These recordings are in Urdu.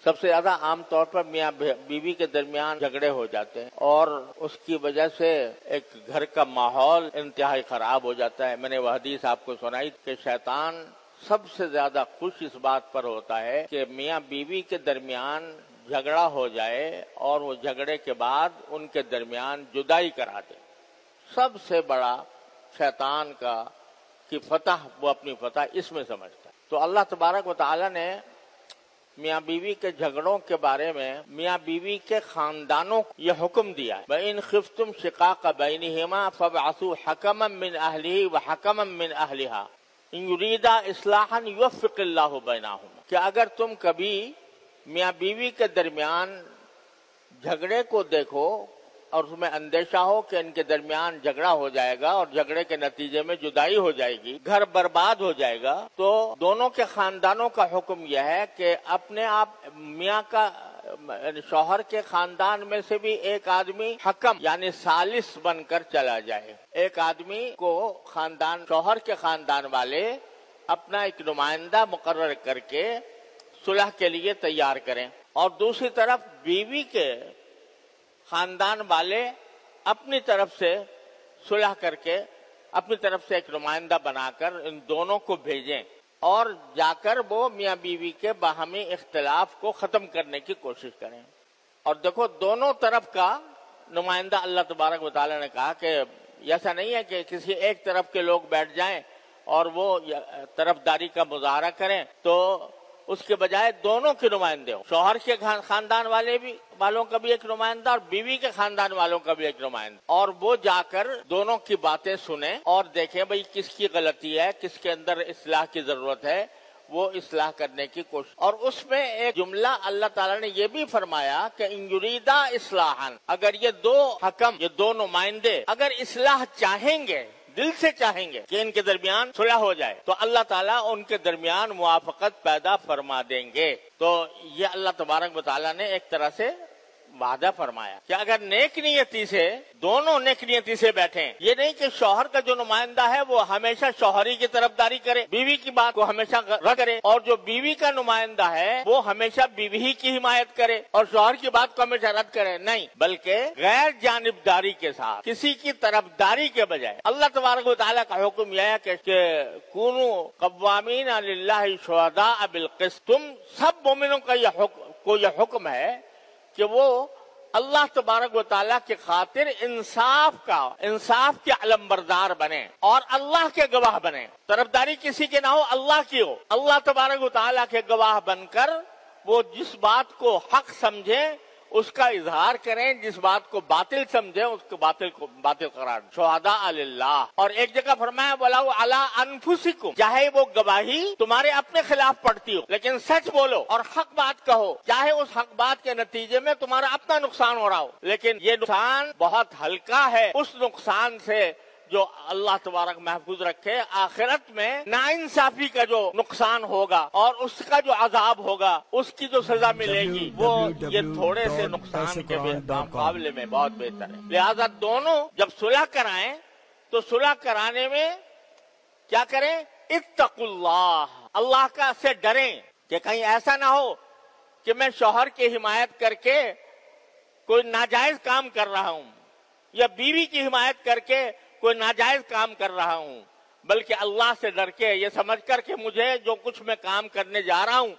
سب سے زیادہ عام طور پر میاں بیوی کے درمیان جھگڑے ہو جاتے ہیں اور اس کی وجہ سے ایک گھر کا ماحول انتہائی خراب ہو جاتا ہے۔ میں نے وہ حدیث آپ کو سنائی کہ شیطان سب سے زیادہ خوش اس بات پر ہوتا ہے کہ میاں بیوی کے درمیان جھگڑا ہو جائے اور وہ جھگڑے کے بعد ان کے درمیان جدائی کرا دے۔ سب سے بڑا شیطان کی فتح، وہ اپنی فتح اس میں سمجھتا ہے۔ تو اللہ تبارک و تعالی نے میاں بیوی کے جھگڑوں کے بارے میں میاں بیوی کے خاندانوں کو یہ حکم دیا ہے، وَإِنْ خِفْتُمْ شِقَاقَ بَيْنِهِمَا فَابْعَثُوا حَكَمًا مِّنْ أَهْلِهِ وَحَكَمًا مِّنْ أَهْلِهَا إِنْ يُرِيدَا إِصْلَاحًا يُوَفِّقِ اللَّهُ بَيْنَهُمَا کہ اگر تم کبھی میاں بیوی کے درمیان جھگڑے کو دیکھو اور اس میں اندیشہ ہو کہ ان کے درمیان جھگڑا ہو جائے گا اور جھگڑے کے نتیجے میں جدائی ہو جائے گی، گھر برباد ہو جائے گا، تو دونوں کے خاندانوں کا حکم یہ ہے کہ اپنے آپ میاں کا شوہر کے خاندان میں سے بھی ایک آدمی حکم یعنی ثالث بن کر چلا جائے۔ ایک آدمی کو شوہر کے خاندان والے اپنا ایک نمائندہ مقرر کر کے صلح کے لیے تیار کریں اور دوسری طرف بیوی کے خاندان والے اپنی طرف سے صلح کر کے اپنی طرف سے ایک نمائندہ بنا کر ان دونوں کو بھیجیں اور جا کر وہ میاں بیوی کے باہمی اختلاف کو ختم کرنے کی کوشش کریں۔ اور دیکھو دونوں طرف کا نمائندہ اللہ تبارک و تعالی نے کہا کہ ایسا نہیں ہے کہ کسی ایک طرف کے لوگ بیٹھ جائیں اور وہ طرفداری کا مظاہرہ کریں، تو اس کے بجائے دونوں کے نمائندے ہوں، شوہر کے خاندان والوں کا بھی ایک نمائندہ اور بیوی کے خاندان والوں کا بھی ایک نمائندہ، اور وہ جا کر دونوں کی باتیں سنیں اور دیکھیں بھئی کس کی غلطی ہے، کس کے اندر اصلاح کی ضرورت ہے، وہ اصلاح کرنے کی کوشش۔ اور اس میں ایک جملہ اللہ تعالیٰ نے یہ بھی فرمایا کہ ان یریدا اصلاحا، اگر یہ دو حکم، یہ دو نمائندے اگر اصلاح چاہیں گے، دل سے چاہیں گے کہ ان کے درمیان صلح ہو جائے، تو اللہ تعالیٰ ان کے درمیان موافقت پیدا فرما دیں گے۔ تو یہ اللہ تبارک و تعالیٰ نے ایک طرح سے وعدہ فرمایا کہ اگر نیک نیتی سے دونوں نیک نیتی سے بیٹھیں، یہ نہیں کہ شوہر کا جو نمائندہ ہے وہ ہمیشہ شوہری کی طرفداری کرے، بیوی کی بات کو ہمیشہ رد کرے، اور جو بیوی کا نمائندہ ہے وہ ہمیشہ بیوی کی حمایت کرے اور شوہر کی بات کو ہمیشہ رد کرے، نہیں، بلکہ غیر جانبداری کے ساتھ کسی کی طرفداری کے بجائے اللہ تبارک و تعالیٰ کا حکم یہ ہے کہ کونوا قوامین للہ شہداء بالقسط، تم سب مومنوں کا یہ حکم ہے کہ وہ اللہ تبارک و تعالیٰ کی خاطر انصاف کے علمبردار بنے اور اللہ کے گواہ بنے، طرفداری کسی کے نہ ہو، اللہ کی ہو، اللہ تبارک و تعالیٰ کے گواہ بن کر وہ جس بات کو حق سمجھیں اس کا اظہار کریں، جس بات کو باطل سمجھیں اس کو باطل قرار دیں، شہداء للہ۔ اور ایک جگہ فرمایا وَلَوْ عَلَىٰ أَنفُسِكُمْ، چاہے وہ گواہی تمہارے اپنے خلاف پڑتی ہو لیکن سچ بولو اور حق بات کہو، چاہے اس حق بات کے نتیجے میں تمہارا اپنا نقصان ہو رہا ہو، لیکن یہ نقصان بہت ہلکا ہے اس نقصان سے جو اللہ تبارک محفوظ رکھے۔ آخرت میں ناانصافی کا جو نقصان ہوگا اور اس کا جو عذاب ہوگا، اس کی جو سزا ملے گی، وہ یہ تھوڑے سے نقصان کے مقابلے میں بہت بہتر ہے۔ لہذا دونوں جب صلح کرائیں تو صلح کرانے میں کیا کریں؟ اتقوا اللہ کا سے ڈریں کہ کہیں ایسا نہ ہو کہ میں شوہر کی حمایت کر کے کوئی ناجائز کام کر رہا ہوں یا بیوی کی حمایت کر کے کوئی ناجائز کام کر رہا ہوں، بلکہ اللہ سے ڈر کے یہ سمجھ کر کہ مجھے جو کچھ میں کام کرنے جا رہا ہوں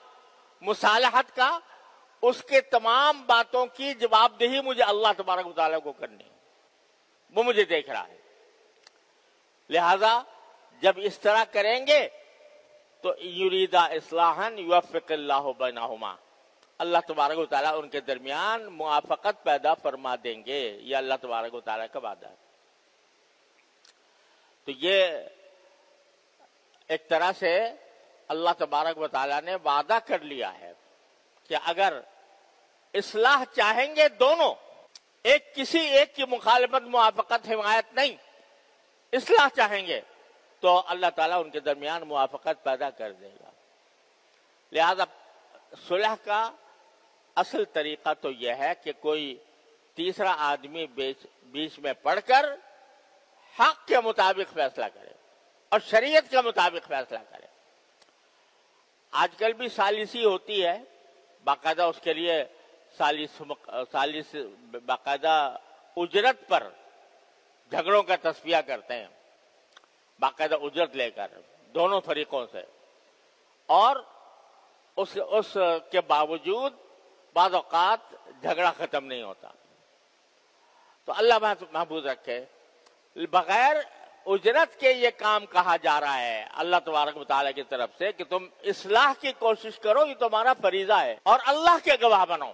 مصالحت کا، اس کے تمام باتوں کی جواب دہی مجھے اللہ تبارک و تعالیٰ کو کرنی ہے، وہ مجھے دیکھ رہا ہے۔ لہذا جب اس طرح کریں گے تو یریدا اصلاحا یوفق اللہ بینہما، اللہ تبارک و تعالیٰ ان کے درمیان موافقت پیدا فرما دیں گے، یہ اللہ تبارک و تعالیٰ کا وعدہ ہے۔ تو یہ ایک طرح سے اللہ تبارک و تعالیٰ نے وعدہ کر لیا ہے کہ اگر اصلاح چاہیں گے دونوں، کسی ایک کی مخالفت موافقت حمایت نہیں، اصلاح چاہیں گے تو اللہ تعالیٰ ان کے درمیان موافقت پیدا کر دے گا۔ لہذا صلح کا اصل طریقہ تو یہ ہے کہ کوئی تیسرا آدمی بیچ میں پڑھ کر حق کے مطابق فیصلہ کرے اور شریعت کے مطابق فیصلہ کرے۔ آج کل بھی ثالثی ہوتی ہے باقاعدہ اس کے لیے سالس باقاعدہ اجرت پر جھگڑوں کا تصفیہ کرتے ہیں، باقاعدہ اجرت لے کر دونوں فریقوں سے، اور اس کے باوجود بعض اوقات جھگڑا ختم نہیں ہوتا۔ تو اللہ محفوظ رکھے، بغیر اجرت کے یہ کام کہا جا رہا ہے اللہ تبارک و تعالیٰ کی طرف سے کہ تم اصلاح کی کوشش کرو، یہ تمہارا فریضہ ہے، اور اللہ کے گواہ بنو۔